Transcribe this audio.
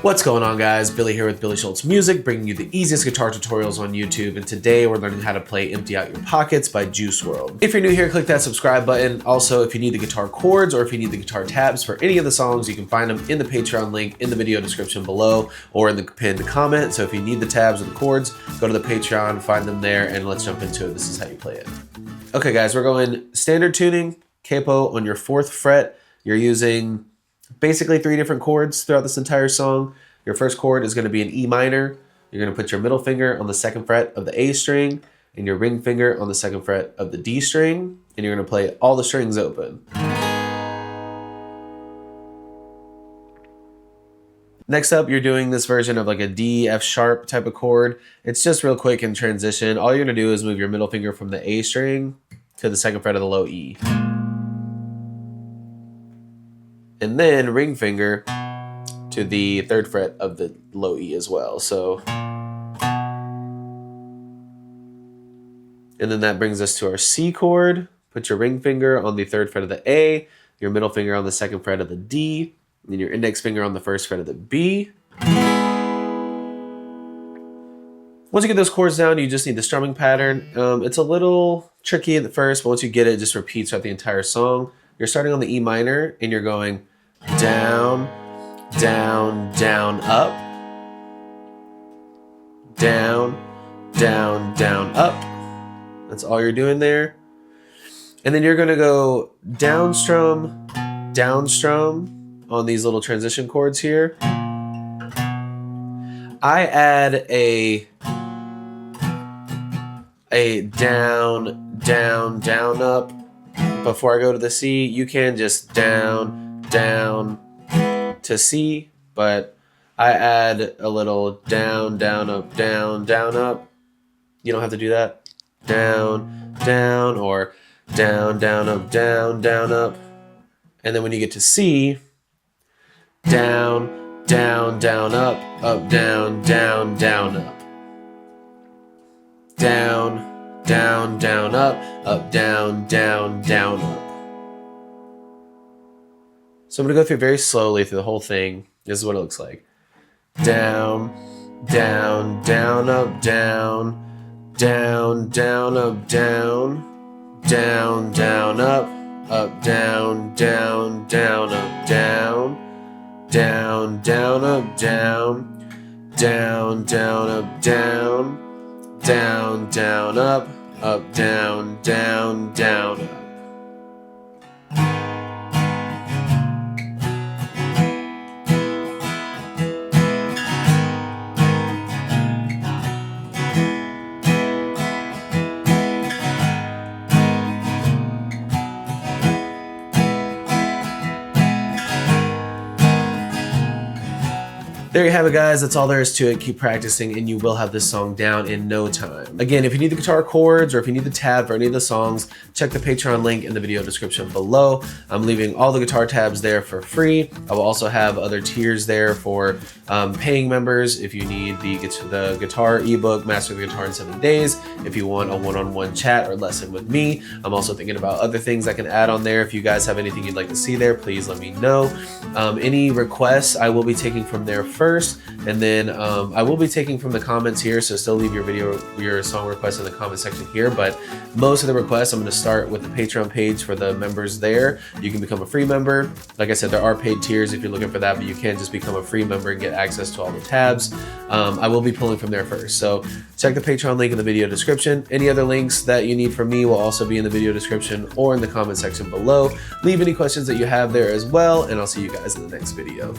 What's going on, guys? Billy here with Billy Schultz Music, bringing you the easiest guitar tutorials on YouTube, and today we're learning how to play Empty Out Your Pockets by Juice WRLD. If you're new here, click that subscribe button. Also, if you need the guitar chords or if you need the guitar tabs for any of the songs, you can find them in the Patreon link in the video description below or in the pinned comment. So if you need the tabs or the chords, go to the Patreon, find them there, and let's jump into it. This is how you play it. Okay, guys, we're going standard tuning, capo on your 4th fret. You're using basically 3 different chords throughout this entire song. Your first chord is going to be an E minor. You're going to put your middle finger on the 2nd fret of the A string and your ring finger on the 2nd fret of the D string, and you're going to play all the strings open. Next up, you're doing this version of like a D, F sharp type of chord. It's just real quick in transition. All you're going to do is move your middle finger from the A string to the 2nd fret of the low E. And then ring finger to the 3rd fret of the low E as well. So, and then that brings us to our C chord. Put your ring finger on the 3rd fret of the A, your middle finger on the 2nd fret of the D, and your index finger on the 1st fret of the B. Once you get those chords down, you just need the strumming pattern. It's a little tricky at first, but once you get it, it just repeats throughout the entire song. You're starting on the E minor, and you're going down, down, down, up, down, down, down, up. That's all you're doing there. And then you're gonna go down strum, on these little transition chords here. I add a down, down, down, up before I go to the C. You can just down, down to C, but I add a little down, down, up, down, down, up. You don't have to do that. Down, down, or down, down, up, down, down, up. And then when you get to C, down, down, down, up, down, down, down, up. Down, down, down, up, down, down, down, up. So I'm going to go through very slowly through the whole thing. This is what it looks like. Down, down, down, up, down, down, down, up, down, down, down, up, down, down, down, up, down, down, down, up, down, down, down, up, down, down, down, up, down, down, down, up. There you have it, guys. That's all there is to it. Keep practicing and you will have this song down in no time. Again, if you need the guitar chords or if you need the tab for any of the songs, check the Patreon link in the video description below. I'm leaving all the guitar tabs there for free. I will also have other tiers there for paying members if you need the guitar ebook, Master the Guitar in 7 Days, if you want a one-on-one chat or lesson with me. I'm also thinking about other things I can add on there. If you guys have anything you'd like to see there, please let me know. Any requests I will be taking from there first, and then I will be taking from the comments here, so still leave your song requests in the comment section here, but most of the requests I'm going to start with the Patreon page for the members there. You can become a free member. Like I said, there are paid tiers if you're looking for that, but you can just become a free member and get access to all the tabs. I will be pulling from there first, so check the Patreon link in the video description. Any other links that you need from me will also be in the video description or in the comment section below. Leave any questions that you have there as well, and I'll see you guys in the next video.